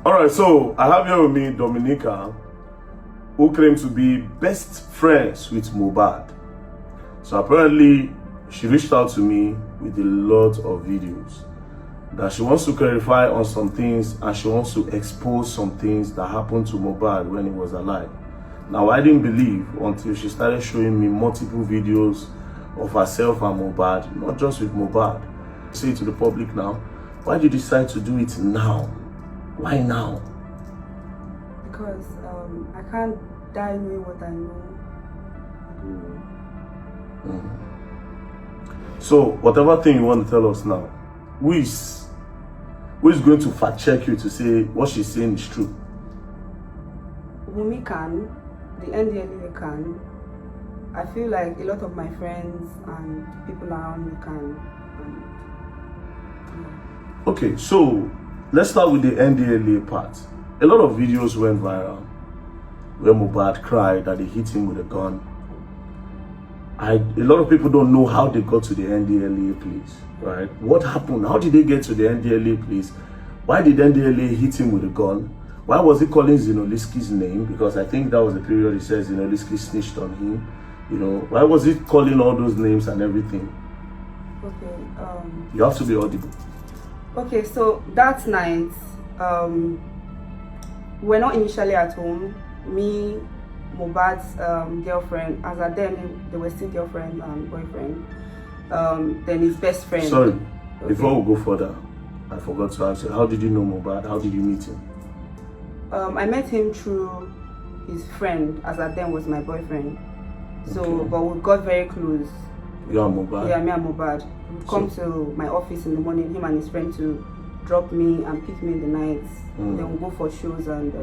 All right, so I have here with me Dominica, who claims to be best friends with Mohbad. So apparently, she reached out to me with a lot of videos that she wants to clarify on some things, and she wants to expose some things that happened to Mohbad when he was alive. Now, I didn't believe until she started showing me multiple videos of herself and Mohbad, not just with Mohbad. Say it to the public now, why did you decide to do it now? Why now? Because I can't die knowing what I know. So, whatever thing you want to tell us now, who is going to fact check you to say what she's saying is true? Wumi can, the NDLA can. I feel like a lot of my friends and people around me can. Okay, so let's start with the NDLA part. A lot of videos went viral where Mohbad cried that they hit him with a gun. A lot of people don't know how they got to the NDLA place, right? What happened? How did they get to the NDLA place? Why did NDLA hit him with a gun? Why was he calling Zinoliski's name? Because I think that was the period he said Zinoliski snitched on him. You know, why was he calling all those names and everything? Okay. You have to be audible. Okay, so that night, we're not initially at home. Me, Mohbad's girlfriend, as at then they were still girlfriend and boyfriend. Then his best friend. Sorry, okay. Before we go further, I forgot to ask you, how did you know Mohbad? How did you meet him? I met him through his friend, as at then was my boyfriend. So, Okay. but we got very close. You and Mohbad? Yeah, me and Mohbad. He'd come to my office in the morning, him and his friend, to drop me and pick me in the night. Then we'll go for shows and...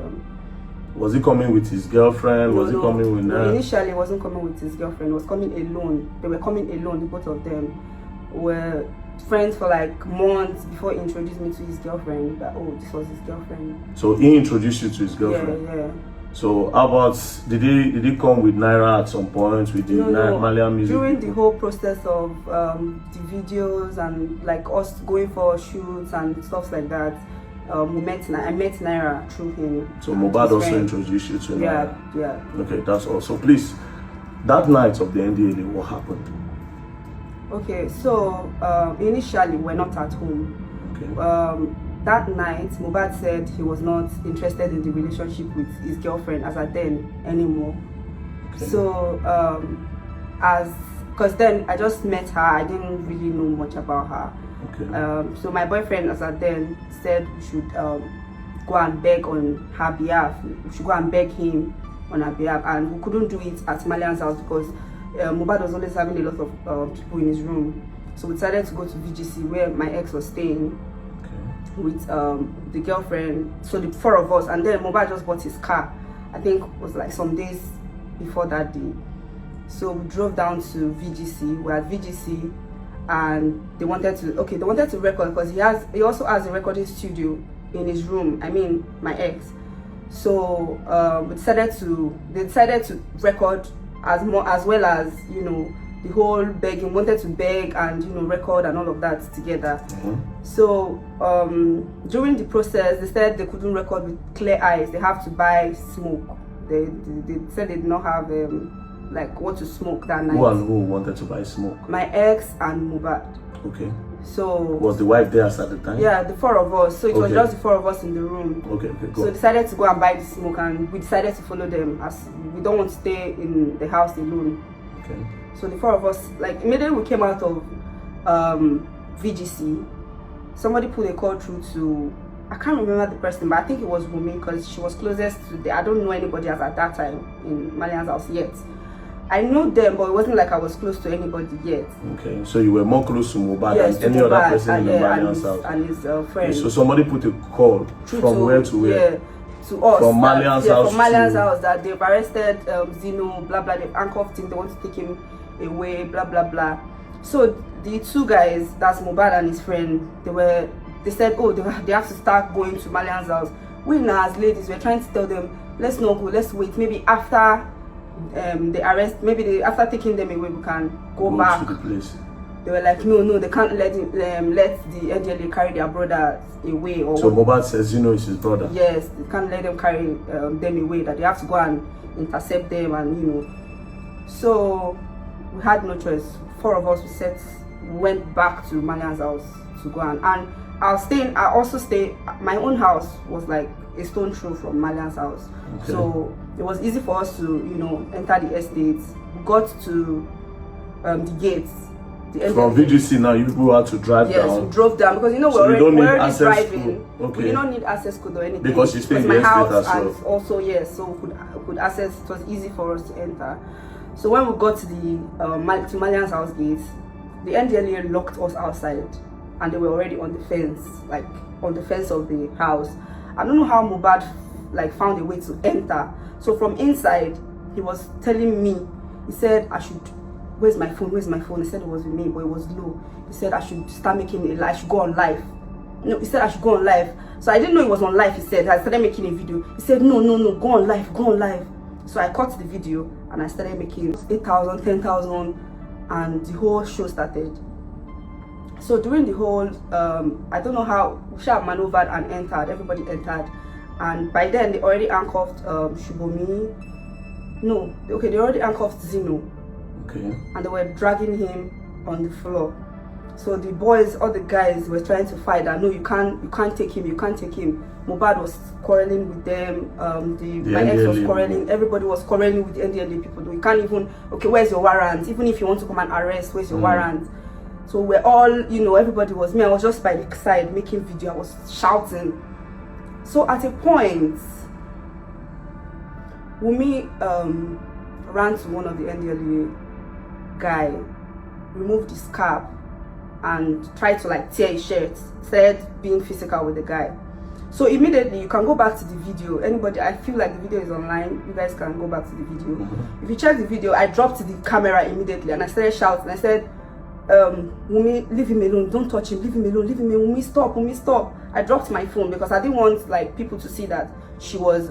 Was he coming with his girlfriend? Was he coming with her? Initially, he wasn't coming with his girlfriend. He was coming alone. They were coming alone, the both of them. Were friends for like months before he introduced me to his girlfriend. That, oh, this was his girlfriend. So he introduced you to his girlfriend? Yeah. So how about, did he come with Naira at some point, with the Malian music? During the whole process of the videos and like us going for shoots and stuff like that, I met Naira through him. So Mohbad also introduced you to Naira? Yeah. Okay, that's all. So please, that night of the NDLA, what happened? Okay, so initially we're not at home. Okay. That night, Mohbad said he was not interested in the relationship with his girlfriend as at then anymore. Okay. So, because then I just met her, I didn't really know much about her. Okay. So my boyfriend as at then said we should go and beg on her behalf. We should go and beg him on her behalf, and we couldn't do it at Malian's house because Mohbad was always having a lot of people in his room. So we decided to go to VGC where my ex was staying. With the girlfriend, so the four of us, and then Mohbad just bought his car. I think it was like some days before that day. So we drove down to VGC. We're at VGC, and they wanted to record because he also has a recording studio in his room. I mean, my ex. So they decided to record as well as, you know, the whole begging, wanted to beg and, you know, record and all of that together. So during the process, they said they couldn't record with clear eyes. They have to buy smoke. They said they did not have like what to smoke that night. Who and who wanted to buy smoke? My ex and Mohbad. Okay. So was the wife there at the time? Yeah, the four of us. So it was just the four of us in the room. Okay, go. So decided to go and buy the smoke, and we decided to follow them as we don't want to stay in the house alone. Okay. So the four of us, like immediately we came out of VGC, somebody put a call through to, I can't remember the person, but I think it was Wumi because she was closest to I don't know anybody as at that time in Malian's house yet. I know them, but it wasn't like I was close to anybody yet. Okay, so you were more close to Mohbad than any other person in the Malian's house. And his friend. Okay, so somebody put a call from where to where? Yeah, to us. From Malian's house. From Malian's house that they've arrested Zino, blah blah. They've handcuffed him. They want to take him away, blah blah blah. So the two guys, that's Mohbad and his friend, they said, oh, they have to start going to Malian's house. We now as ladies, we're trying to tell them, let's not go, let's wait. Maybe after the arrest, after taking them away, we can go back to the place. they were like, no, they can't let the NDLA carry their brothers away. Or so Mohbad says Zino is his brother. Yes, they can't let them carry them away. That they have to go and intercept them, and So we had no choice. 4 of us went back to Malian's house to go and I also stay. My own house was like a stone throw from Malian's house, so it was easy for us to enter the estate. We got to the gates. From VGC now, you people had to drive down. Yes, we drove down because so we're already driving. Okay. We did not need access code or anything because you stay in the my estate house as well. And also so we could access. It was easy for us to enter. So when we got to the to Malian's house gates, the NDLA locked us outside, and they were already on the fence, like on the fence of the house. I don't know how Mohbad found a way to enter. So from inside, he was telling me, he said I should. Where's my phone? He said it was with me, but it was low. He said I should start making a live. I should go on live. No, he said I should go on live. So I didn't know it was on live. He said I started making a video. He said no, go on live. So I cut the video and I started making 8,000, 10,000, and the whole show started. So during the whole, I don't know how we shall maneuvered and entered. Everybody entered, and by then they already handcuffed Shubomi. No, okay, they already handcuffed Zino. Okay. And they were dragging him on the floor. So the boys, all the guys were trying to fight that no, you can't take him. Mohbad was quarreling with them. My ex was quarreling. Everybody was quarreling with the NDLA people. We can't even. Okay, where's your warrant? Even if you want to come and arrest, where's your warrant? So we're all, everybody was me. I was just by the side making video. I was shouting. So at a point, Wumi ran to one of the NDLA guy, removed his cap and tried to tear his shirt, started being physical with the guy. So immediately you can go back to the video. Anybody, I feel like the video is online, you guys can go back to the video. If you check the video, I dropped the camera immediately and I started shouting. I said, Wumi, leave him alone, don't touch him, leave him alone, Wumi, stop. I dropped my phone because I didn't want people to see that she was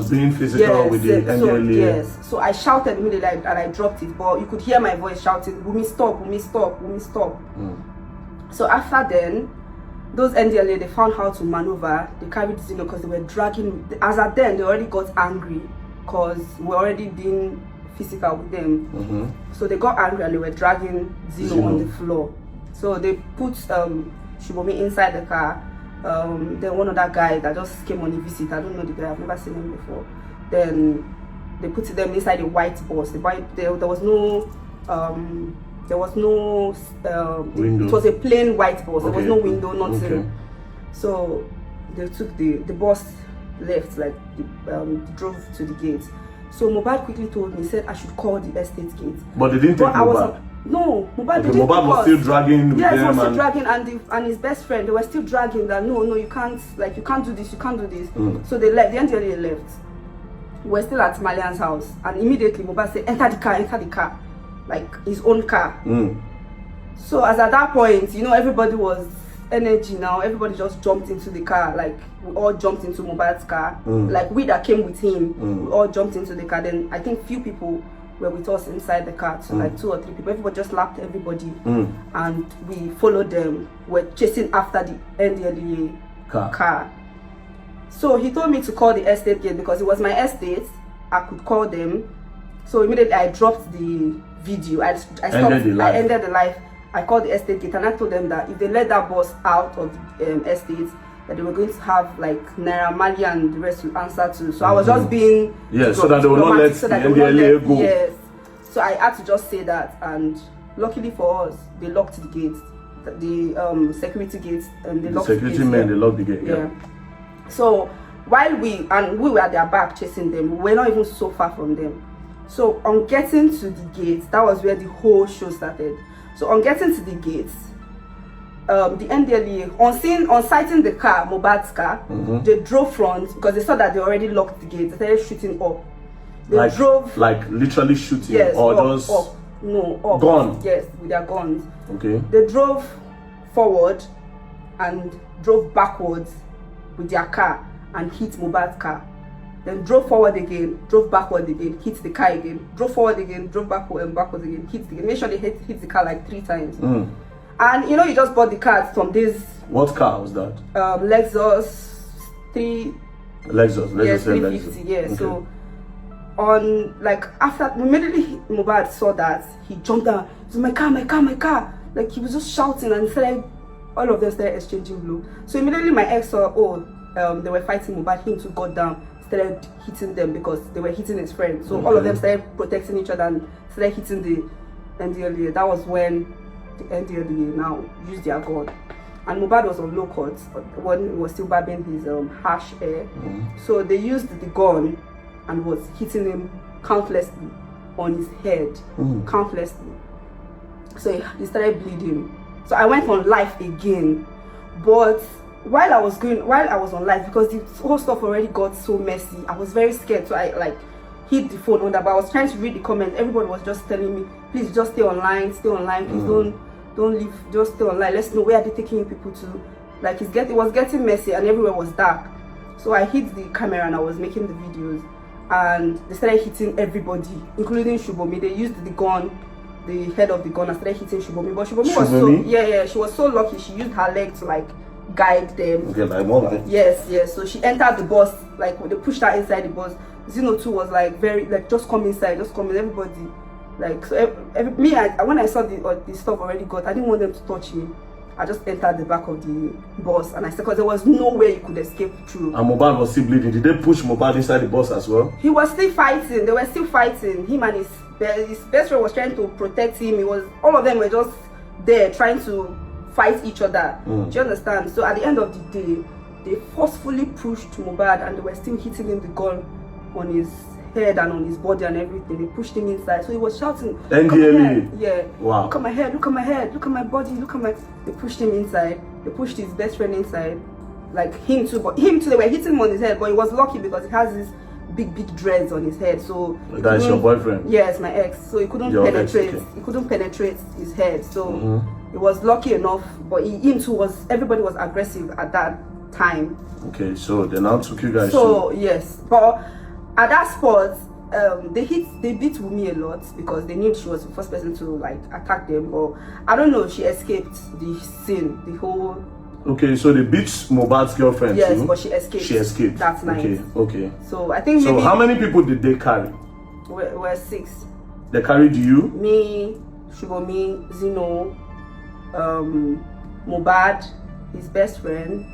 being physical with the NDLA. Yes, so I shouted immediately and I dropped it, but you could hear my voice shouting, Wumi, stop. So after then, those NDLA, they found how to maneuver. They carried Zino because they were dragging. As at then, they already got angry because we're already being physical with them. So they got angry and they were dragging Zino on the floor. So they put Shubomi inside the car. Then one other guy that just came on a visit, I don't know the guy, I've never seen him before. Then they put them inside a white bus. There was no window. It was a plain white bus. There was no window, nothing. So they took the bus left, drove to the gate. So Mohbad quickly told me, he said I should call the estate gate. But they didn't take Mohbad. No, Mohbad didn't. Mohbad was still dragging with them. Yes, he was still dragging, and his best friend, they were still dragging that no, you can't, you can't do this, So they left, the NDLA left. We're still at Malian's house, and immediately Mohbad said, enter the car, like his own car. So as at that point, everybody was energy now. Everybody just jumped into the car, we all jumped into Mohbad's car. We that came with him, we all jumped into the car. Then I think few people were with us inside the car, so 2 or 3 people. Everybody just lapped everybody, and we followed them. We're chasing after the NDLA car. So he told me to call the estate gate because it was my estate. I could call them. So immediately I dropped the video. I stopped. I ended the live. I called the estate gate and I told them that if they let that bus out of the estate, that they were going to have Naira Marley and the rest to answer to. So I was just being so that they will not let the NDLA go. Yes. So I had to just say that, and luckily for us, they locked the gates, the security gates, and they locked the gates. Security men, they locked the gate. Yeah. So while we were at their back chasing them, we were not even so far from them. So on getting to the gates, that was where the whole show started. So on getting to the gates, the NDLA, on sighting the car, Mohbad's car, they drove front because they saw that they already locked the gate. They started shooting up. They drove literally shooting, yes, or up, just up. No, up. Gun. Yes, with their guns. Okay. They drove forward and drove backwards with their car and hit Mohbad's car. then drove forward again, drove backward again, hit the car again, drove forward again, drove backward and backwards again, hit the, make sure they hit the car like 3 times. And you know, you just bought the car from this. What car was that? Lexus 3. Lexus. Yeah, 350. Yeah. Okay. So on like after immediately Mohbad saw that, he jumped down. He said, my car. Like he was just shouting and started, all of them started exchanging blows. So immediately my ex saw, they were fighting Mohbad. Him too got down, started hitting them because they were hitting his friend. So all of them started protecting each other and started hitting the NDLA. That was when the NDLA now used their gun. And Mohbad was on low court when he was still barbing his harsh hair. So they used the gun and was hitting him countlessly on his head, countlessly. So he started bleeding. So I went on live again, but while I was on live, because the whole stuff already got so messy, I was very scared. So I like hid the phone under, but I was trying to read the comments. Everybody was just telling me, please just stay online, please don't leave, just stay online. Let's know where are they taking you people to. Like it was getting messy and everywhere was dark. So I hid the camera and I was making the videos, and they started hitting everybody, including Shubomi. They used the gun, the head of the gun, and started hitting Shubomi. But Shubomi was so she was so lucky. She used her leg to like guide them. Okay, like one. Yes. So she entered the bus, like they pushed her inside the bus. Zeno too was like very like just come inside, just come in. Everybody like so. When I saw the stuff already got, I didn't want them to touch me. I just entered the back of the bus and I said, because there was no way you could escape through. And Mohbad was still bleeding. Did they push Mohbad inside the bus as well? He was still fighting. They were still fighting. Him and his best friend was trying to protect him. All of them were just there trying to fight each other. Do you understand? So at the end of the day, they forcefully pushed Mohbad and they were still hitting him the gun on his head and on his body and everything. They pushed him inside. So he was shouting, NDLA. Yeah. Wow. Look at my head, look at my head, look at my body, look at my... They pushed him inside. They pushed his best friend inside. Like him too, they were hitting him on his head, but he was lucky because he has this big dreads on his head. So that's your boyfriend? Yes, my ex. So he couldn't penetrate. He couldn't penetrate his head. So he was lucky enough, but him too everybody was aggressive at that time. Okay, so they now took you guys. So yes, but at that spot, they beat Wumi a lot because they knew she was the first person to like attack them. But I don't know, she escaped the scene, the whole. Okay, so they beat Mohbad's girlfriend. Yes, too? But she escaped. She escaped that night. Okay. So I think. So how many people did they carry? We're 6. They carried you? Me, Shubomi, Zeno, Mohbad, his best friend,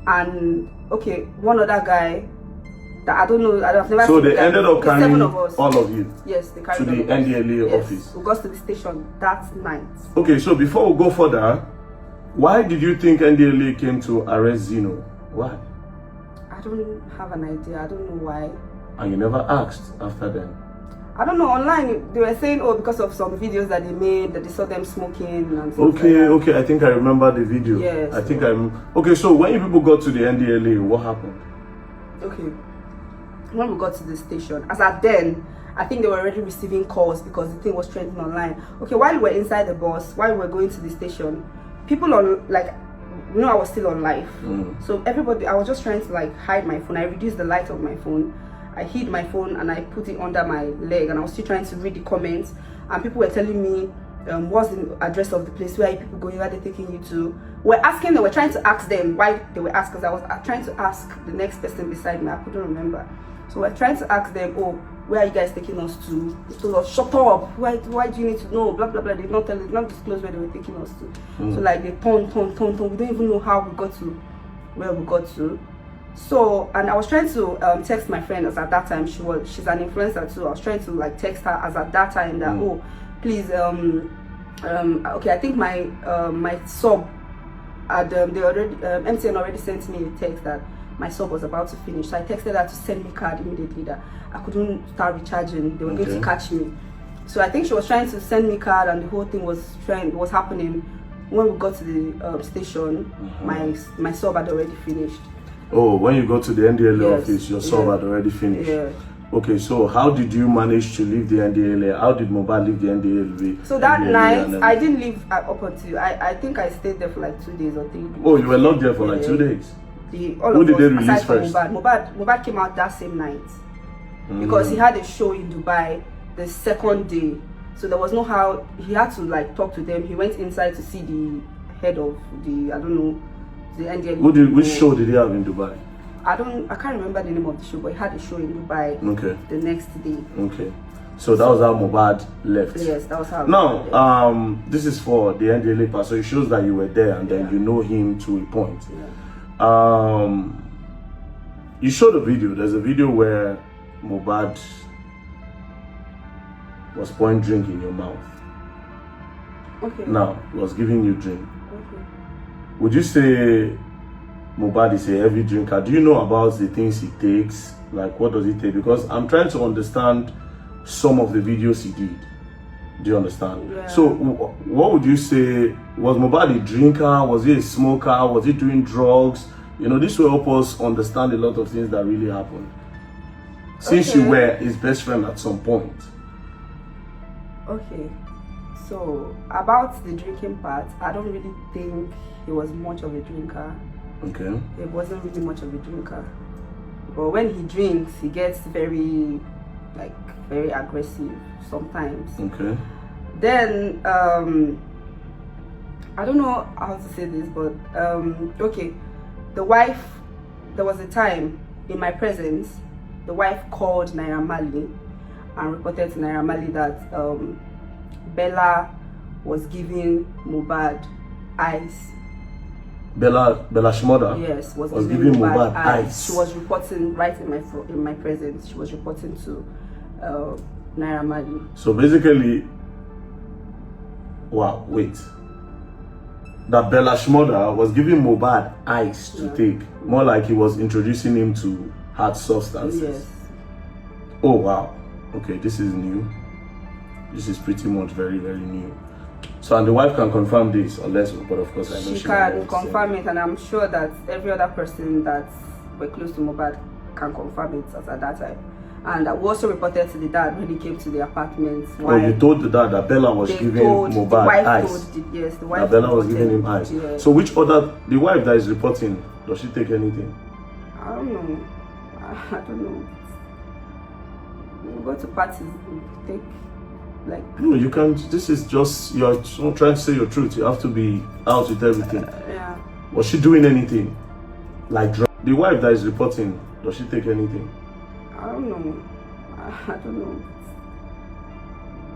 and one other guy that I don't know. I've never. So they ended up carrying 7 of us. All of you. Yes, they carried to the NDLA office. We got to the station that night. Okay, so before we go further, why did you think NDLA came to arrest Zeno? Why? I don't have an idea. I don't know why. And you never asked after them? I don't know. Online, they were saying, because of some videos that they made, that they saw them smoking and things Okay. I think I remember the video. Yes. Okay, so when you people got to the NDLA, what happened? Okay. When we got to the station, as at then, I think they were already receiving calls because the thing was trending online. Okay, while we were inside the bus, while we were going to the station, people on I was still on live. So everybody, I was just trying to like hide my phone. I reduced the light of my phone. I hid my phone and I put it under my leg, and I was still trying to read the comments. And people were telling me, what's the address of the place? Where are people going? Where are they taking you to? They were trying to ask them why they were asked, because I was trying to ask the next person beside me. I couldn't remember. So we're trying to ask them, where are you guys taking us to? They told us, shut up. Why do you need to know? Blah, blah, blah. They did not disclose where they were taking us to. So like they turned. We don't even know how we got to where we got to. So, and I was trying to text my friend, as at that time she's an influencer too. I was trying to like text her as at that time that please okay, I think my sub MTN already sent me a text that my sub was about to finish. So I texted her to send me card immediately that I couldn't start recharging. They were going to catch me. So I think she was trying to send me card, and the whole thing was happening. When we got to the station, my sub had already finished. Oh, when you go to the NDLA office, your sub had already finished. Yeah. Okay, so how did you manage to leave the NDLA? How did Mohbad leave the NDLA? So that night, I didn't leave up until, I think I stayed there for like 2 days or 3 days. Oh, you were locked there for like 2 days? All Who of did us, they release aside from first? Mobad came out that same night because he had a show in Dubai the second day, so there was no how he had to like talk to them. He went inside to see the head of the the NDL. Which show did he have in Dubai? I can't remember the name of the show, but he had a show in Dubai. Okay. The next day. Okay. So that was how Mohbad left. Yes, that was how. Now, this is for the NDLA part, so it shows that you were there and then you know him to a point. Yeah. You showed a video. There's a video where Mohbad was pouring drink in your mouth. Okay. Now, he was giving you drink. Okay. Would you say Mohbad is a heavy drinker? Do you know about the things he takes? Like, what does he take? Because I'm trying to understand some of the videos he did. Do you understand? Yeah. So, what would you say? Was Mohbad a drinker? Was he a smoker? Was he doing drugs? You know, this will help us understand a lot of things that really happened. Since you were his best friend at some point. Okay. So, about the drinking part, I don't really think he was much of a drinker. Okay. He wasn't really much of a drinker. But when he drinks, he gets very aggressive sometimes. Okay. Then I don't know how to say this, but okay, the wife, there was a time in my presence, the wife called Naira Marley and reported to Naira Marley that Bella was giving Mohbad ice. Bella Shmoda? Yes, was giving Mohbad ice. She was reporting right in my presence. She was reporting to Naira Marley. So basically, wow, wait. That Bella Shmoda was giving Mohbad ice to take. More like he was introducing him to hard substances. Yes. Oh, wow. Okay, this is new. This is pretty much very, very new. So, and the wife can confirm this, unless, but of course, I know she can confirm it, and I'm sure that every other person that were close to Mohbad can confirm it at that time. And I also reported to the dad when he came to the apartment. Oh, you told the dad that Bella was giving Mohbad ice? Yes, the wife. That Bella was giving him ice. Yeah. So, which other, the wife that is reporting, does she take anything? I don't know. I don't know. We go to parties, we take. Like, no, you can't. This is just, you're trying to say your truth. You have to be out with everything. Yeah. Was she doing anything? Like the wife that is reporting, does she take anything? I don't know. I don't know.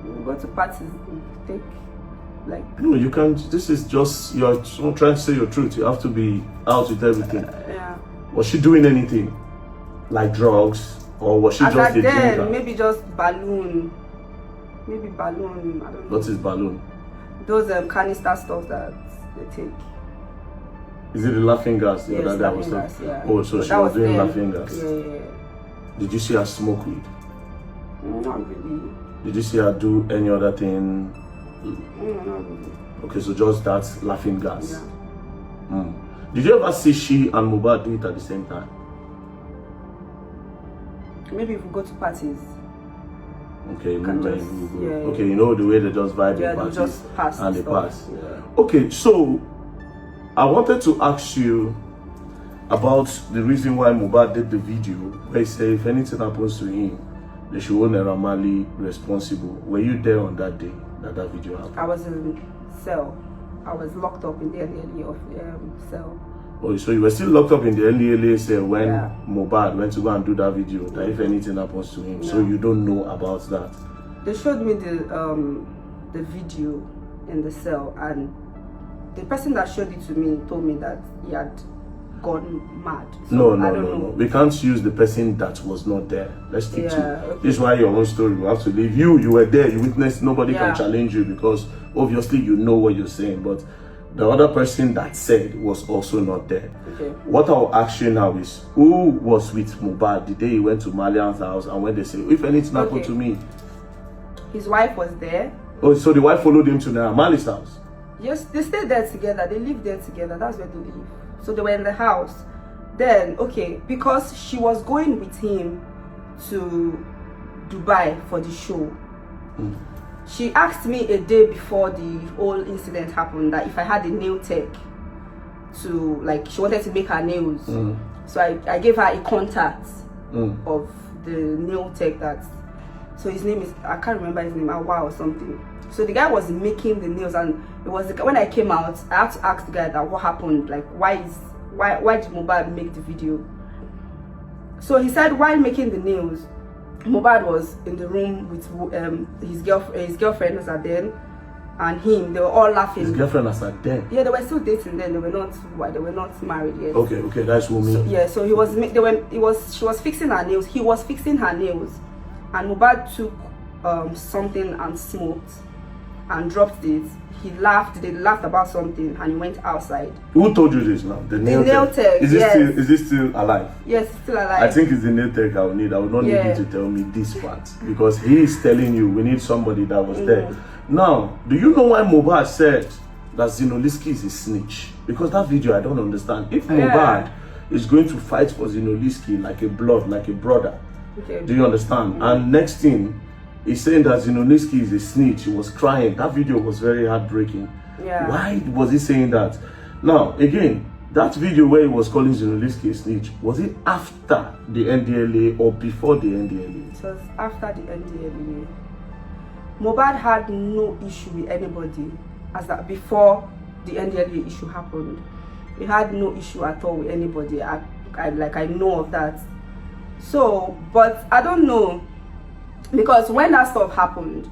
We go to parties, we take. Like, no, you can't. This is just, you're trying to say your truth. You have to be out with everything. Yeah. Was she doing anything? Like drugs? Or was she just a drinker? Maybe just balloon. Maybe balloon, I don't know. What is balloon? Those canister stuff that they take. Is it the laughing gas? Yes, laughing gas, yeah. Oh, so she was doing laughing gas. Yeah. Did you see her smoke weed? Not really. Did you see her do any other thing? Not really. Okay, so just that laughing gas. Yeah. Did you ever see she and Mohbad do it at the same time? Maybe if we go to parties. Okay, okay, you know the way they just vibe in parties, just pass and they pass. Yeah. Okay, so I wanted to ask you about the reason why Mohbad did the video where he said if anything happens to him, they should hold Naira Marley responsible. Were you there on that day that video happened? I was in cell. I was locked up in the LA of cell. Oh, so you were still locked up in the LA cell when Mohbad went to go and do that video, that if anything happens to him, so you don't know about that? They showed me the video in the cell, and the person that showed it to me told me that he had gone mad. So no. We can't use the person that was not there. Let's stick to okay. This is why your own story will have to leave. You were there, you witnessed, nobody can challenge you because obviously you know what you're saying, but the other person that said was also not there. Okay. What I'll ask you now is, who was with Mohbad the day he went to Malian's house and when they say, if anything happened to me? His wife was there. Oh, so the wife followed him to Naira Marley's house? Yes, they stayed there together. They lived there together. That's where they live. So they were in the house. Then, okay, because she was going with him to Dubai for the show. She asked me a day before the whole incident happened that if I had a nail tech to, like, she wanted to make her nails. So I gave her a contact of the nail tech that, so his name is, I can't remember his name, Awa or something. So the guy was making the nails, and it was when I came out, I had to ask the guy that what happened, like why did Mohbad make the video? So he said while making the nails, Mohbad was in the room with his girlfriend was then, and him. They were all laughing. His girlfriend was then. Yeah, they were still dating then. They were not married yet. Okay, that's what So, yeah, so she was fixing her nails. He was fixing her nails, and Mohbad took something and smoked and dropped it. They laughed about something, and he went outside. Who told you this now? The nail tech. Is it still alive? Yes, it's still alive. I think it's the nail tech I will need. I will not need you to tell me this part, because he is telling you we need somebody that was there. Now, do you know why Mohbad said that Zinoliski is a snitch? Because that video I don't understand. If Mohbad is going to fight for Zinoliski like a brother, do you understand? And next thing, he's saying that Zinoliski is a snitch. He was crying. That video was very heartbreaking. Yeah. Why was he saying that? Now, again, that video where he was calling Zinoliski a snitch, was it after the NDLA or before the NDLA? It was after the NDLA. Mohbad had no issue with anybody as that before the NDLA issue happened. He had no issue at all with anybody. I know of that. So, but I don't know, because when that stuff happened,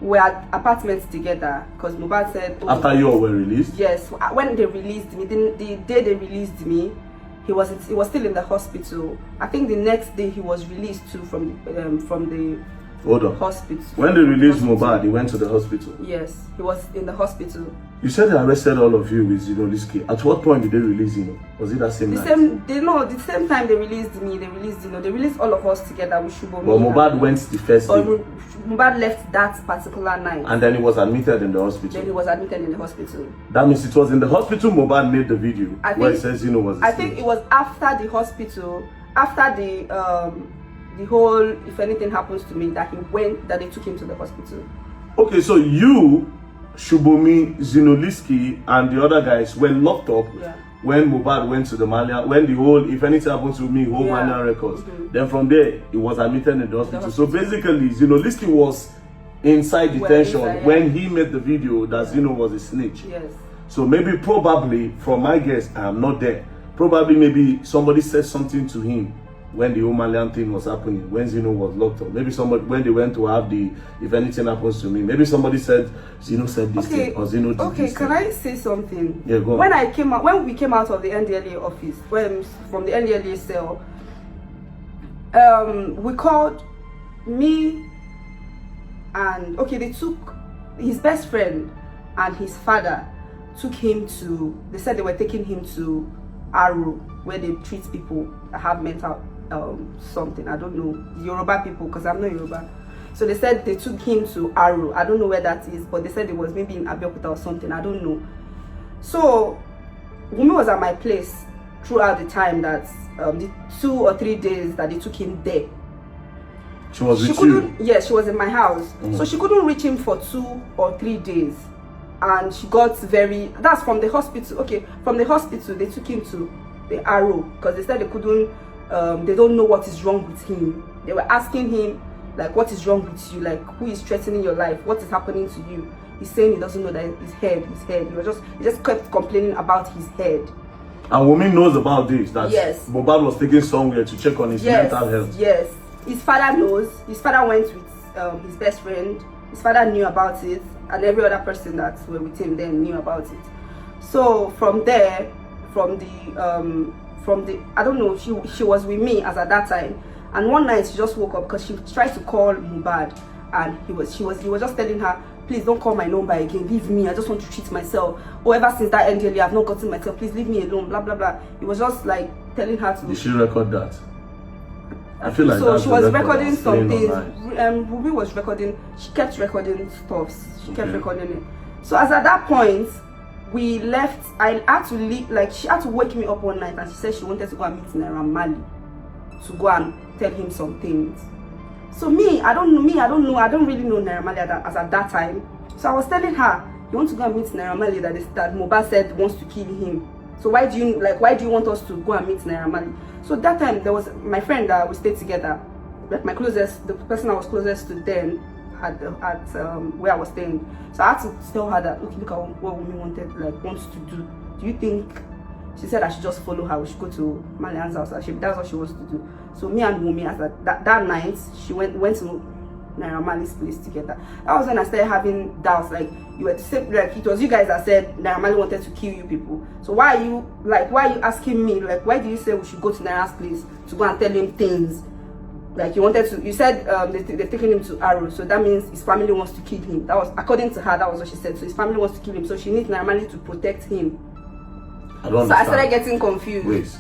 we had apartments together, because Mohbad said, after you all were released? Yes, when they released me, the day they released me, he was still in the hospital. I think the next day he was released too from the Hold on. Hospital. When they released Mohbad, he went to the hospital. Yes, he was in the hospital. You said they arrested all of you with Zinoliski. At what point did they release Zino? Was it that same night? The same time they released me, they released Zino. They released all of us together with Shubomi. But Mohbad went the first day. Mohbad left that particular night. And then he was admitted in the hospital. Then he was admitted in the hospital. That means it was in the hospital Mohbad made the video where he says Zino was. I think it was after the hospital, after the whole, if anything happens to me, that they took him to the hospital. Okay, so you, Shubomi, Zinoliski, and the other guys were locked up when Mohbad went to the Malian, when the whole, if anything happens to me, whole Malian records. Then from there, he was admitted in the hospital. So basically, Zinoliski was inside detention when he made the video that Zino was a snitch. Yes. So maybe, probably, from my guess, I am not there. Probably, maybe somebody said something to him when the Malian thing was happening, when Zino was locked up. Maybe somebody, when they went to have the, if anything happens to me, maybe somebody said, Zino said this thing, or Zino did this thing. Can I say something? Yeah, go on. When we came out of the NDLA office, from the NDLA cell, we called me, and they took his best friend and his father, they said they were taking him to Aro, where they treat people that have mental something, I don't know, Yoruba people, because I'm not Yoruba. So they said they took him to Aro. I don't know where that is, but they said it was maybe in Abeokuta or something, I don't know. So Wumi was at my place throughout the time that the 2 or 3 days that they took him there. She was with you? Yes, she was in my house. So she couldn't reach him for 2 or 3 days. And she got that's from the hospital. From the hospital, they took him to the Arrow, because they said they couldn't, they don't know what is wrong with him. They were asking him, like, what is wrong with you? Like, who is threatening your life? What is happening to you? He's saying he doesn't know that his head. He just kept complaining about his head. And Wumi knows about this, that Mohbad was taken somewhere to check on his mental health. Yes. His father knows. His father went with his best friend. His father knew about it, and every other person that were with him then knew about it. So from there, from the I don't know, she was with me as at that time, and one night she just woke up because she tried to call Mohbad, and he was just telling her, please don't call my number again, leave me, I just want to treat myself. Ever since that NDLA, I've not gotten myself, please leave me alone, blah blah blah. He was just like telling her to. Did she record that? I feel like so she was recording some things. Ruby was recording. She kept recording stuff. She kept recording it. So as at that point, we left. I had to leave. Like, she had to wake me up one night, and she said she wanted to go and meet Naira Mali to go and tell him some things. So I don't know. I don't really know Naira Mali as at that time. So I was telling her, You want to go and meet Naira Marley that Mohbad said wants to kill him. So why do you want us to go and meet Naira Marley? So that time there was my friend that we stayed together, like the person I was closest to then at where I was staying. So I had to tell her that, okay, look at what Wunmi wants to do. Do you think? She said I should just follow her. We should go to Malian's house. That's what she wants to do. So me and Wunmi, as that night, she went to Naira Marley's place together. That was when I started having doubts. Like, you were the same, like it was you guys that said Naira Marley wanted to kill you people. So why are you asking me? Like, why do you say we should go to Naira's place to go and tell him things? Like, you said they're taking him to Arrow, so that means his family wants to kill him. That was, according to her, that was what she said. So his family wants to kill him, so she needs Naira Marley to protect him. I don't understand. I started getting confused. Wait,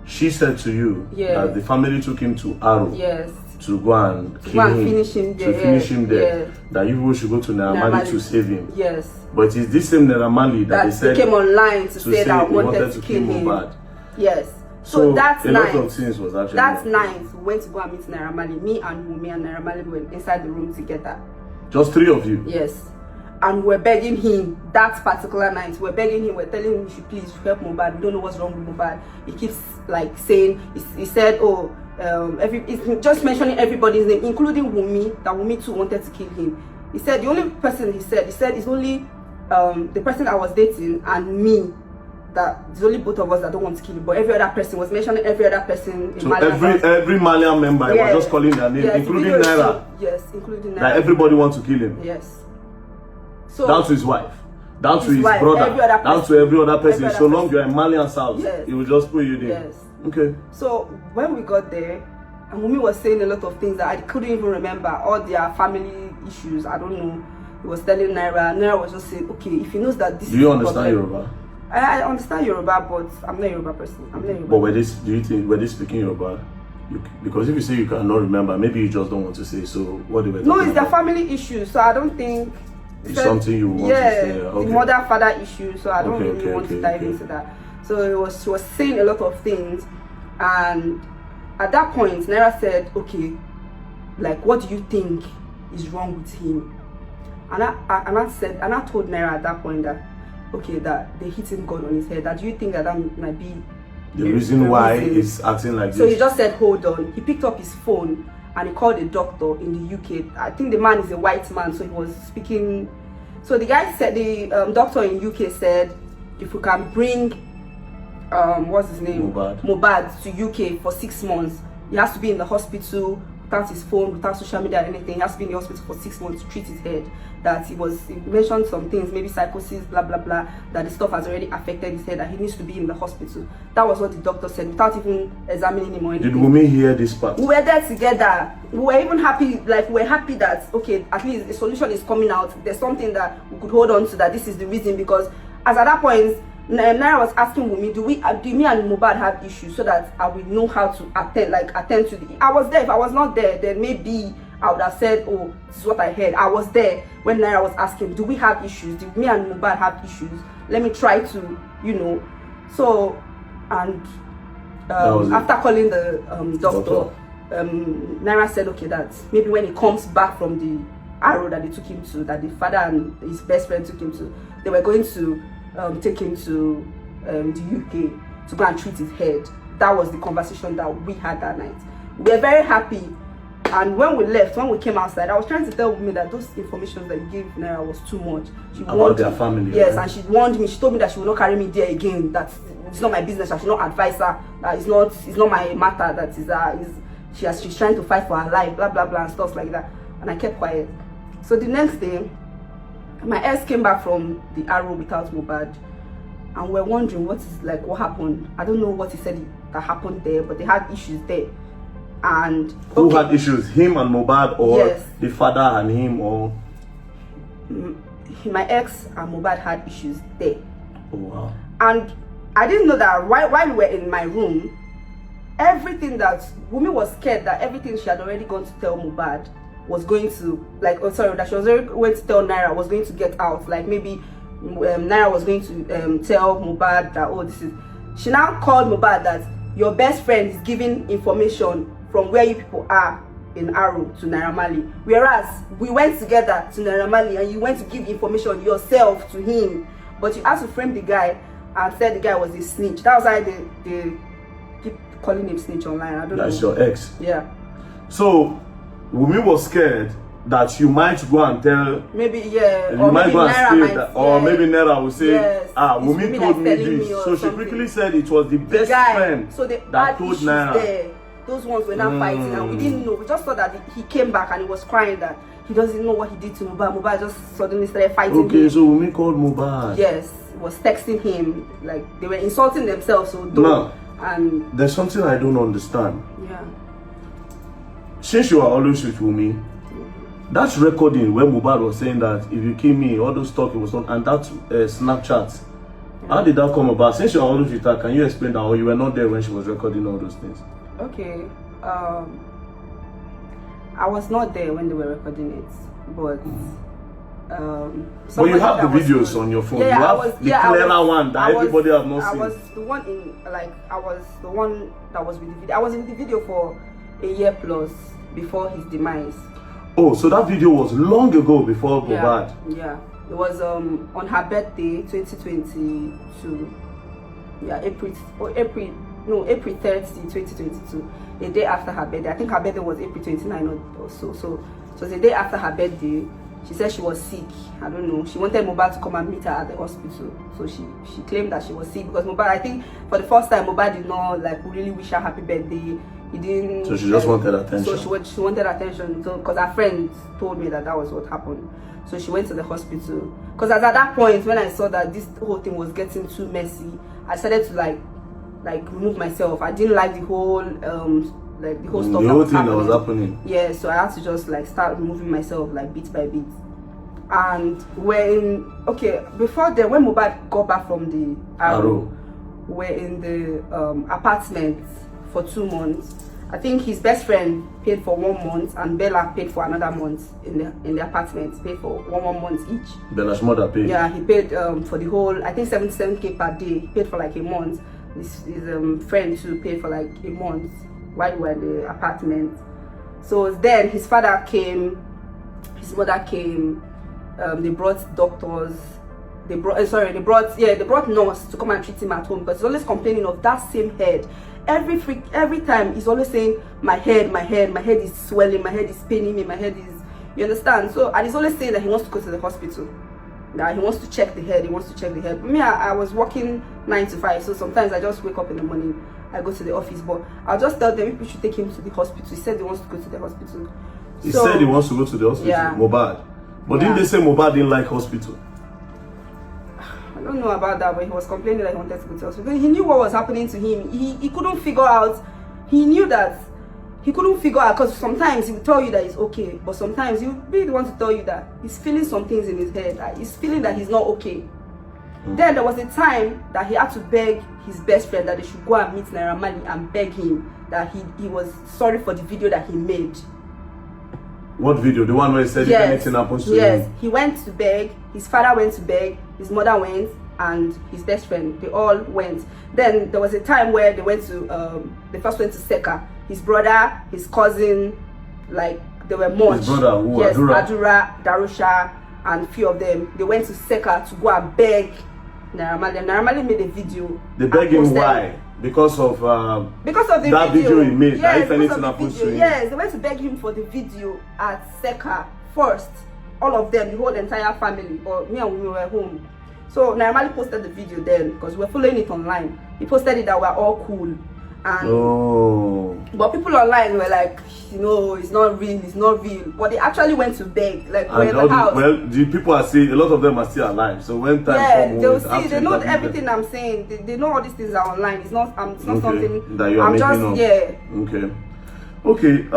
she said to you that the family took him to Arrow. Yes. To go and kill him. Finish him there. To finish him there. Yeah. That you should go to Naira Marley to save him. Yes. But it's this same Naira Marley that they said came online to say that wanted to kill him. Mohbad. Yes. So that night, lot of things was actually that night we went to go and meet Naira Marley. Me and Wunmi and Naira Marley were inside the room together. Just three of you? Yes. And we're begging him that particular night. We're begging him. We're telling him, you should please help Mohbad. We don't know what's wrong with Mohbad. He keeps like saying, he said, oh, he's just mentioning everybody's name, including Wunmi. That Wunmi too wanted to kill him. He said the only person he said it's only the person I was dating and me. That it's only both of us that don't want to kill him, but every other person was mentioning every other person. So every Malian member was just calling their name, including Naira. Yes, including Naira. That everybody wants to kill him. Yes. So down to his wife, down to his brother, down to every other person. So long you're in Malian's house, he will just put you there. Yes. Okay. So when we got there, and Wunmi was saying a lot of things that I couldn't even remember, all their family issues. I don't know. He was telling Naira. Naira was just saying, okay, if he knows that this. Do you understand Yoruba? I understand Yoruba, but I'm not a Yoruba person. But do you think were they speaking Yoruba? Because if you say you cannot remember, maybe you just don't want to say. So what they were talking No, it's about? their family issue. So I don't think it's something you want to say. Okay. The mother-father issue. So I don't really want to dive into that. So she was saying a lot of things, and at that point, Naira said, "Okay, like, what do you think is wrong with him?" And I told Naira at that point that, okay, that they hit him God on his head. That do you think that might be the reason why he's acting like this? So he just said, hold on. He picked up his phone and he called a doctor in the UK. I think the man is a white man, so he was speaking. So the guy said, the doctor in UK said, if we can bring, what's his name? Mohbad to UK for 6 months, he has to be in the hospital without his phone, without social media or anything. He has to be in the hospital for 6 months to treat his head. That he mentioned some things, maybe psychosis, blah blah blah, that the stuff has already affected his head, that he needs to be in the hospital. That was what the doctor said without even examining him or anything. Did Wunmi hear this part? We were there together. We were even happy, like we're happy that, okay, at least the solution is coming out. There's something that we could hold on to, that this is the reason, because as at that point, Naira was asking Wunmi, do me and Mohbad have issues, so that I will know how to attend to the. I was there. If I was not there, then maybe I would have said, oh, this is what I heard. I was there when Naira was asking, do we have issues? Do me and Mohbad have issues? Let me try to, So, and after calling the doctor, Naira said, okay, that maybe when he comes back from the Arrow that they took him to, that the father and his best friend took him to, they were going to take him to the UK to go and treat his head. That was the conversation that we had that night. We were very happy. And when we left, when we came outside, I was trying to tell me that those information that you gave Naira was too much. About their family. Yes, right? And she warned me. She told me that she will not carry me there again. That it's not my business. I should not advise her. That it's not my matter. That she's trying to fight for her life. Blah blah blah and stuff like that. And I kept quiet. So the next day, my ex came back from the Arrow without Mohbad, and we're wondering what happened. I don't know what he said that happened there, but they had issues there. And who had issues? Him and Mohbad, or yes, the father and him, or my ex and Mohbad had issues there. Oh wow. And I didn't know that while we were in my room, everything that Wunmi was scared that everything she had already gone to tell Mohbad was going to that she was already going to tell Naira was going to get out. Like maybe Naira was going to tell Mohbad that, oh, this is. She now called Mohbad that your best friend is giving information from where you people are in Arrow to Naira Marley, whereas we went together to Naira Marley and you went to give information yourself to him, but you had to frame the guy and said the guy was a snitch. That was why they keep calling him snitch online. I don't know. That's your ex. Yeah. So Wunmi was scared that you might go and tell. Maybe, yeah. You or might maybe go and Naira say might, that, or maybe Naira will say, yes, Wunmi told me this. So she quickly said it was the best friend so they that had told issues Naira. there. Those ones were not fighting, and we didn't know. We just saw that he came back and he was crying that he doesn't know what he did to Mohbad. Mohbad just suddenly started fighting him. Okay, so Wunmi called Mohbad. Yes, was texting him, like they were insulting themselves. So and there's something I don't understand. Yeah. Since you are always with Wunmi, that's recording where Mohbad was saying that if you kill me, all those talk it was on, and that Snapchat. How did that come about? Since you are always with her, can you explain that, or you were not there when she was recording all those things? Okay. I was not there when they were recording it, but but you have the videos on your phone. Yeah, you have the clearer one that everybody have not seen. I was the one I was the one that was with the video. I was in the video for a year plus before his demise. Oh, so that video was long ago before Mohbad. Yeah. It was on her birthday, 2022. Yeah, April 30, 2022. The day after her birthday. I think her birthday was April 29 or so. So the day after her birthday, she said she was sick. I don't know. She wanted Mohbad to come and meet her at the hospital. So she claimed that she was sick because Mohbad, I think for the first time, Mohbad did not like really wish her happy birthday. He didn't. So she just wanted attention. So she wanted attention. So because her friends told me that was what happened. So she went to the hospital. Because at that point, when I saw that this whole thing was getting too messy, I started to like remove myself. I didn't like the whole stuff. The whole thing that was happening. Yeah, so I had to just like start removing myself like bit by bit. And before then, when Mohbad got back from the Arrow, we're in the apartment for 2 months. I think his best friend paid for 1 month and Bella paid for another month in the apartment. Paid for one month each. Bella's mother paid. Yeah, he paid for the whole, I think 77k per day. He paid for like a month. His friend too paid for like a month while we were in the apartment. So then his father came, his mother came. They brought doctors. They brought nurse to come and treat him at home because he's always complaining of that same head. Every time he's always saying my head is swelling, my head is paining me, my head is, you understand? So, and he's always saying that he wants to go to the hospital, that he wants to check the head. Me, I was working 9 to 5, so sometimes I just wake up in the morning, I go to the office, but I'll just tell them people should take him to the hospital. He said he wants to go to the hospital. He said he wants to go to the hospital. Yeah. Mohbad. But didn't they say Mohbad didn't like hospital? I don't know about that, but he was complaining that he wanted to go to hospital. He knew what was happening to him. He couldn't figure out. He knew that he couldn't figure out, because sometimes he will tell you that he's okay, but sometimes he will be the one to tell you that he's feeling some things in his head. That he's feeling that he's not okay. Then there was a time that he had to beg his best friend that they should go and meet Naira Marley and beg him that he was sorry for the video that he made. What video? The one where he said if anything happens to him? Yes, he went to beg, his father went to beg, his mother went, and his best friend, they all went. Then there was a time where they went to, they first went to Seka. His brother, his cousin, like they were much. His brother, who? Yes, Adura, Darusha, and few of them. They went to Seka to go and beg Naira Marley. Naira Marley made a video. They begged him why? Because of the that video he made. Yes, if anything happens to him. Yes, they went to beg him for the video at Seka first. All of them, the whole entire family. But me and we were home. So Naira Marley posted the video then because we were following it online. He posted it that we're all cool. And but people online were like, it's not real. But they actually went to beg, like we're in the house. Well, the people are saying a lot of them are still alive. So when time comes, they know everything I'm saying. They know all these things are online. It's not something that you are making up. Okay.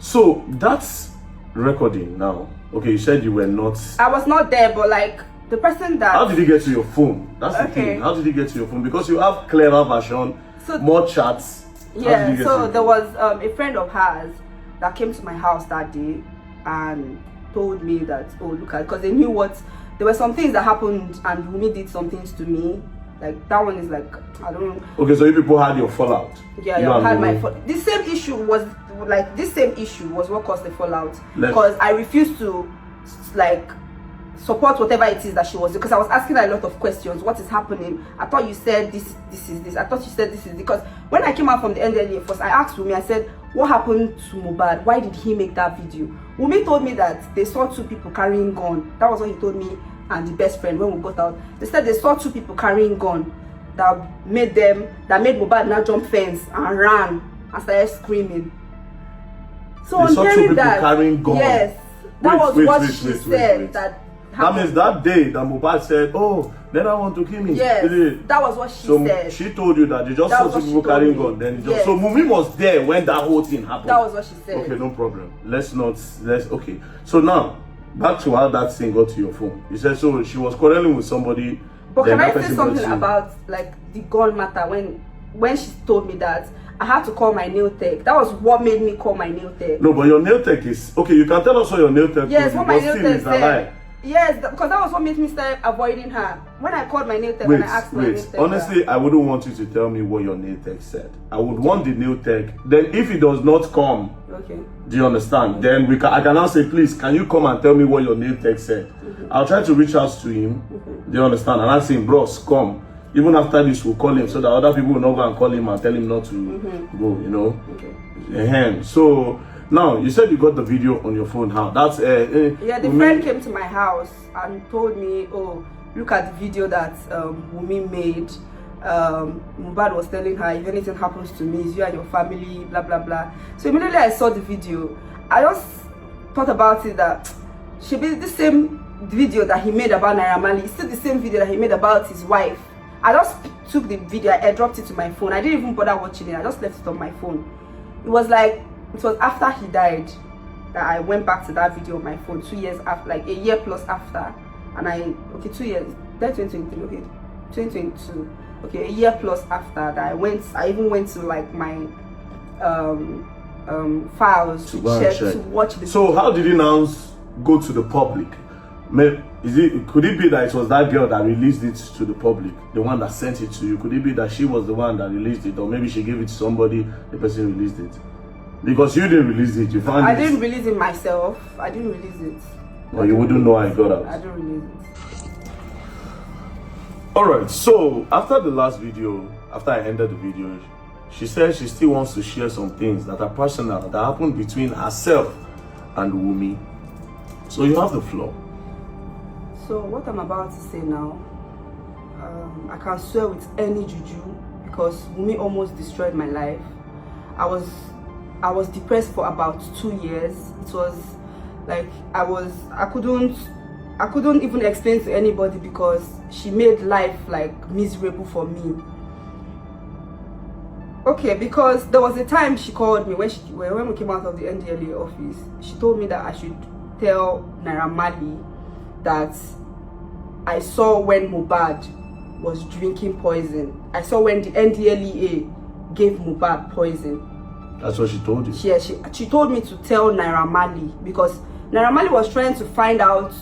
So that's recording now. Okay, you said you were not. I was not there, but like the person that. How did you get to your phone? That's the thing. How did you get to your phone? Because you have clearer version, more chats. Yeah. So there was a friend of hers that came to my house that day and told me that, oh, look at, because they knew what. There were some things that happened and Wunmi did some things to me Like that one is like, I don't. Okay, so you people had your fallout. Yeah, you had my fallout. This same issue was what caused the fallout, because I refused to like support whatever it is that she was, because I was asking her a lot of questions. What is happening? I thought you said this is this. I thought you said this is, because when I came out from the NDLEA first, I asked Wumi, I said, what happened to Mohbad? Why did he make that video? Wumi told me that they saw 2 people carrying gun. That was what he told me and the best friend when we got out. They said they saw 2 people carrying gun that made Mohbad now jump fence and ran and started screaming. So they on saw 2 hearing people that, carrying gun. yes, that was what she said. That means that day that Mohbad said, oh, then I want to kill me. Yes, that was what she said. She told you that they just saw 2 people carrying gun. Then so Mumi was there when that whole thing happened. That was what she said. Okay, no problem. Okay. So now, back to how that thing got to your phone. You said so she was quarreling with somebody. But can I say something about like the gun matter? When she told me that, I had to call my nail tech. That was what made me call my nail tech. No, but your nail tech is okay. You can tell us what your nail tech is. Yes, what my nail tech said. Yes, because that was what made me start avoiding her. When I called my nail tech and I asked my nail tech. Honestly, I wouldn't want you to tell me what your nail tech said. I would want the nail tech. Then if it does not come, okay. Do you understand? Then I can now say, please, can you come and tell me what your nail tech said? I'll try to reach out to him. Do you understand? And I say, bros, come. Even after this, we'll call him so that other people will not go and call him and tell him not to go, you know? Okay. So now you said you got the video on your phone. How? That's yeah, the friend came to my house and told me, oh, look at the video that Wumi made. Mohbad was telling her, if anything happens to me, it's you and your family, blah blah blah. So immediately I saw the video, I just thought about it that she be the same video that he made about Naira Marley. It's still the same video that he made about his wife. I just took the video, I dropped it to my phone. I didn't even bother watching it. I just left it on my phone. It was after he died that I went back to that video on my phone 2 years after, like a year plus after. And 2 years, that's 2023, okay, 2022. Okay, a year plus after that I even went to like my files to watch the So video. How did it now go to the public? Could it be that it was that girl that released it to the public, the one that sent it to you? Could it be that she was the one that released it, or maybe she gave it to somebody, the person released it? Because you didn't release it, you found it. I didn't release it myself. I didn't release it. Or you wouldn't know how it got out. I didn't release it. Alright, so after the last video, after I ended the video, she said she still wants to share some things that are personal, that happened between herself and Wumi. So you have the floor. So what I'm about to say now, I can swear with any juju, because Wumi almost destroyed my life. I was depressed for about 2 years. It was like I couldn't even explain to anybody, because she made life like miserable for me. Okay, because there was a time she called me when we came out of the NDLEA office. She told me that I should tell Naira Marley that I saw when Mohbad was drinking poison. I saw when the NDLEA gave Mohbad poison. That's what she told you? Yeah, she told me to tell Naira Marley, because Naira Marley was trying to find out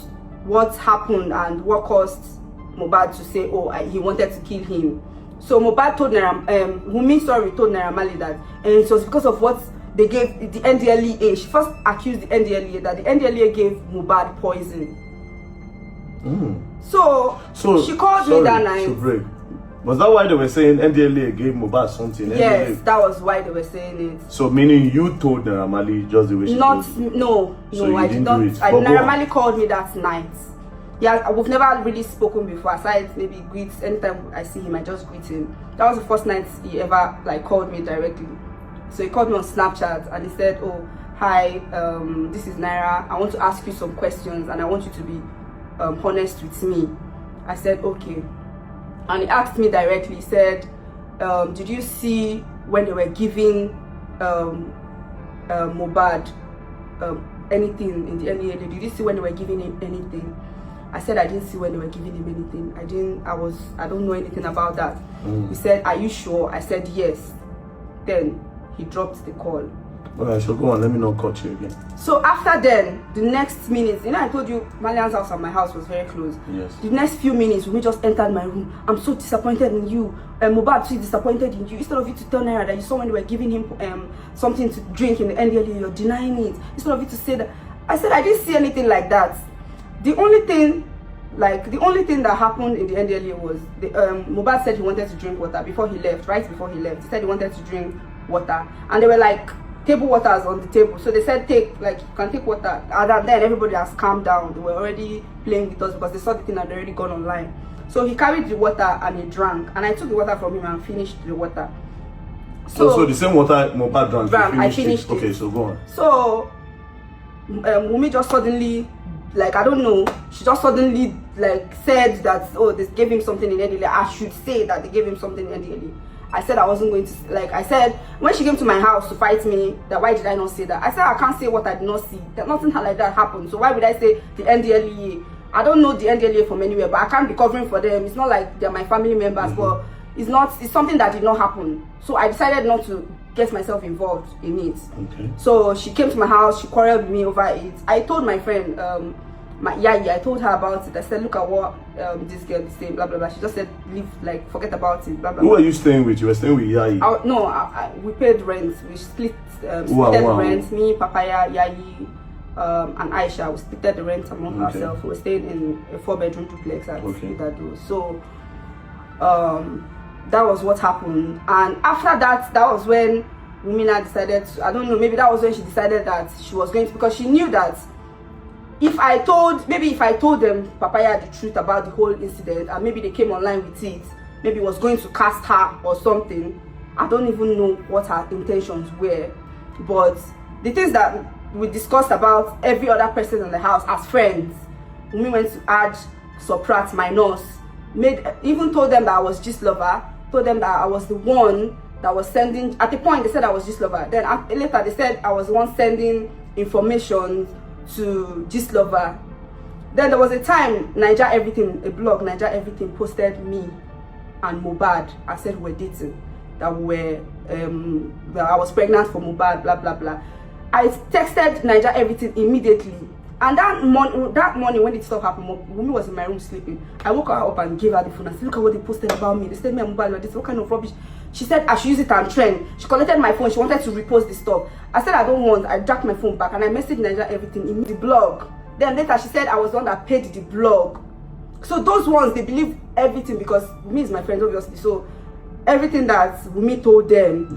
what happened and what caused Mohbad to say, oh, he wanted to kill him. So Mohbad told Wumi told Naira Marley that, and it was because of what they gave the NDLEA. She first accused the NDLEA that the NDLEA gave Mohbad poison. So she called me that night. Was that why they were saying NDLEA gave Mohbad something? Yes, that was why they were saying it. So meaning you told Naira Marley just the way she told you? No, so I did not. Naira Marley called me that night. Yeah, we've never really spoken before, aside maybe greets. Anytime I see him, I just greet him. That was the first night he ever like called me directly. So he called me on Snapchat and he said, oh, hi, this is Naira. I want to ask you some questions and I want you to be honest with me. I said, okay. And he asked me directly, he said, did you see when they were giving Mohbad anything in the NDLEA? Did you see when they were giving him anything? I said I didn't see when they were giving him anything. I don't know anything about that. He said, are you sure? I said yes. Then he dropped the call. Alright, so go on, let me not cut you again. So after then, the next minutes, I told you Malian's house and my house was very close. Yes. The next few minutes, we just entered my room. I'm so disappointed in you. Mohbad too disappointed in you. Instead of you to tell Naira that you saw when you were giving him something to drink in the NDLE, you're denying it. Instead of you to say that, I said I didn't see anything like that. The only thing that happened in the NDLE was Mohbad said he wanted to drink water before he left. Right before he left, he said he wanted to drink water, and they were like table waters on the table. So they said you can take water. And then everybody has calmed down. They were already playing with us because they saw the thing had already gone online. So he carried the water and he drank, and I took the water from him and finished the water. So the same water Mohbad drank, I finished it. Okay, so go on. So Wunmi just suddenly, I don't know, she just suddenly said that, oh, they gave him something in NDLE. I should say that they gave him something in NDLE. I said I wasn't going to, I said, when she came to my house to fight me, that why did I not say that? I said I can't say what I did not see. That nothing like that happened. So why would I say the NDLE? I don't know the NDLE from anywhere, but I can't be covering for them. It's not like they're my family members, but it's something that did not happen. So I decided not to get myself involved in it. Okay. So she came to my house, she quarreled with me over it. I told my friend, I told her about it. I said, look at what this girl is saying, blah blah blah. She just said, leave, forget about it, blah blah. Who were you staying with? You were staying with Yayi? No, we paid rent. We split the rent. Me, Papaya, Yayi, and Aisha. We split the rent among ourselves. We were staying in a 4-bedroom duplex at Idile. So that was what happened. And after that, that was when Wunmi decided to, I don't know, maybe that was when she decided that she was going to, because she knew that if I told them Papaya the truth about the whole incident, and maybe they came online with it, maybe it was going to cast her or something. I don't even know what her intentions were. But the things that we discussed about every other person in the house as friends, Wunmi went to add, subtract, minus, even told them that I was gist lover, told them that I was the one that was sending, at the point they said I was gist lover, then later they said I was the one sending information to gist lover. Then there was a time Naija Everything, a blog, Naija Everything posted me and Mohbad. I said we're dating, that I was pregnant for Mohbad, blah blah blah. I texted Naija Everything immediately, and that morning when it stuff happened, Wunmi was in my room sleeping. I woke her up and gave her the phone. I said, look at what they posted about me. They said me and Mohbad were this. What kind of rubbish? She said I should use it and trend. She collected my phone. She wanted to repost the stuff. I said I don't want. I jacked my phone back and I messaged Naija Everything in the blog. Then later she said I was the one that paid the blog. So those ones, they believe everything because Wunmi is my friend, obviously. So everything that Wunmi told them,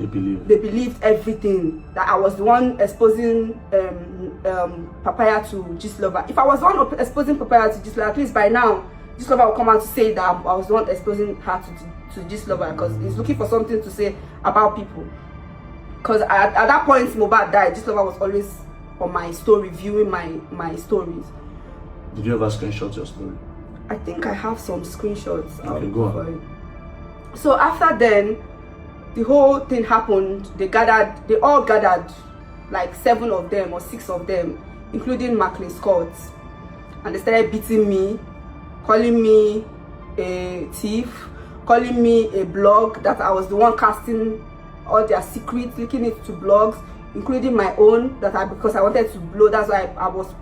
they believed everything. That I was the one exposing Papaya to gist lover. If I was the one exposing Papaya to gist lover, at least by now gist lover will come out to say that I was the one exposing her to gist lover, because he's looking for something to say about people. Because at that point Mohbad died, gist lover was always on my story, viewing my stories. Did you ever screenshot your story? I think I have some screenshots. Okay, go on. So after then, the whole thing happened. They all gathered, like 7 of them or 6 of them, including Macklin Scott, and they started beating me, calling me a thief, calling me a blog, that I was the one casting all their secrets, leaking it to blogs, including my own, because I wanted to blow. That's why I was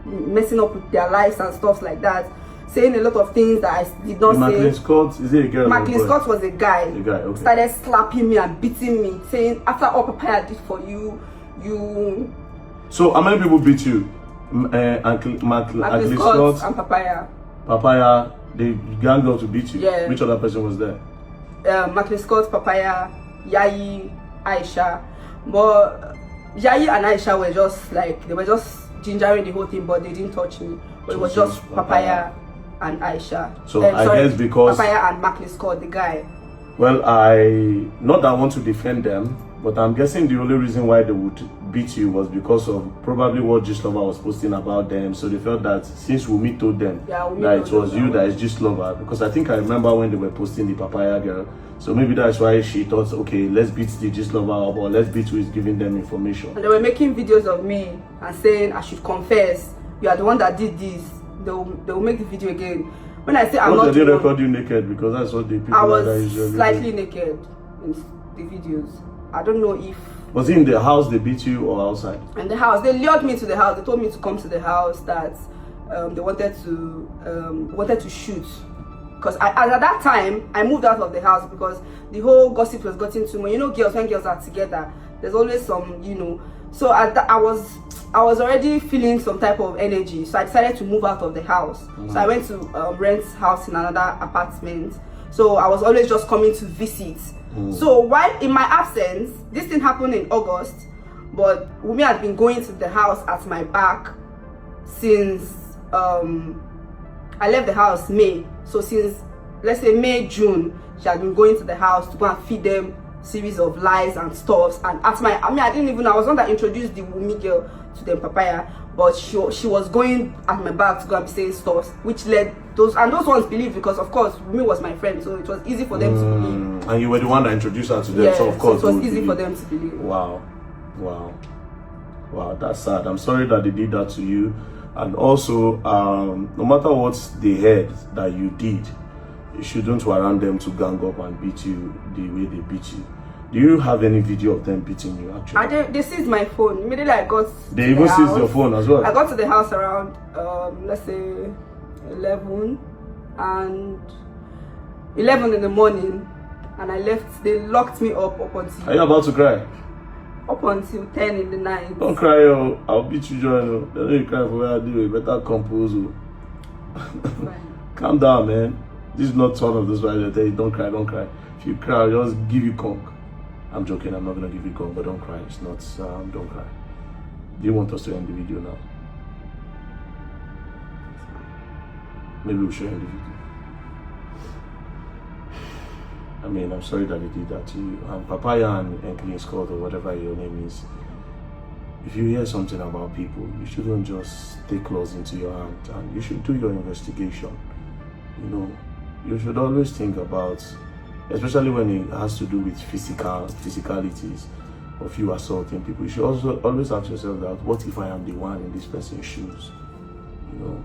messing up with their lives and stuff like that, saying a lot of things that I did not say. Macklin Scott, is it a girl? Macklin Scott was a guy. A guy, okay. Started slapping me and beating me, saying after all Papaya did for you. So how many people beat you? Macklin Scott and Papaya. Papaya, the gang girl to beat you. Yeah. Which other person was there? Macklin Scott, Papaya, Yayi, Aisha. But Yayi and Aisha were just they were just gingering the whole thing, but they didn't touch me. But it was just Papaya and Aisha. So I guess because Papaya and Macklin Scott, the guy. Well, not that I want to defend them, but I'm guessing the only reason why they would beat you was because of probably what gist lover was posting about them. So they felt that since Wunmi told them that it was you that is gist lover, because I think I remember when they were posting the Papaya girl. So maybe that's why she thought, okay, let's beat the gist lover up, or let's beat who is giving them information. And they were making videos of me and saying I should confess. You are the one that did this. They will make the video again. When I say I'm not, they record you naked, because that's what the people I was slightly naked in the videos. I don't know if Was it in the house they beat you or outside? In the house. They lured me to the house. They told me to come to the house, that they wanted to shoot. Because at that time, I moved out of the house because the whole gossip was getting too much. You know, girls, when girls are together, there's always some, you know. So I was already feeling some type of energy. So I decided to move out of the house. So I went to rent house in another apartment. So I was always just coming to visit. So while in my absence, this thing happened in August, but Wunmi had been going to the house at my back since I left the house May. So since, let's say, May, June, she had been going to the house to go and feed them series of lies and stuffs. And at my, I was not that introduced the Wunmi girl to them papaya, but she was going at my back to go and be saying stuffs, which led those ones believed, because of course Wunmi was my friend, so it was easy for them to believe. And you were the one that introduced her to them, Yeah, so of course so it was easy for them to believe. Wow, that's sad. I'm sorry that they did that to you. And also, no matter what they heard that you did, you shouldn't warrant them to gang up and beat you the way they beat you. Do you have any video of them beating you actually? They seized my phone. Immediately I got They even seized your phone as well? I got to the house around, let's say, 11 in the morning, and I left. They locked me up until... Are you about to cry? Up until 10 in the night. Don't cry, yo. I'll beat you, John. Don't you cry for what I do. You better compose. Calm down, man. This is not one of those where I tell you, don't cry, don't cry. If you cry, I'll just give you conk. I'm joking, I'm not gonna give you conk, but don't cry. It's not, don't cry. Do you want us to end the video now? Maybe we should end the video. I mean, I'm sorry that they did that to you. And Papaya and Clean Scott, or whatever your name is, if you hear something about people, you shouldn't just take claws into your hand, and you should do your investigation. You know, you should always think about, especially when it has to do with physicalities of you assaulting people, you should also always ask yourself that, what if I am the one in this person's shoes? You know,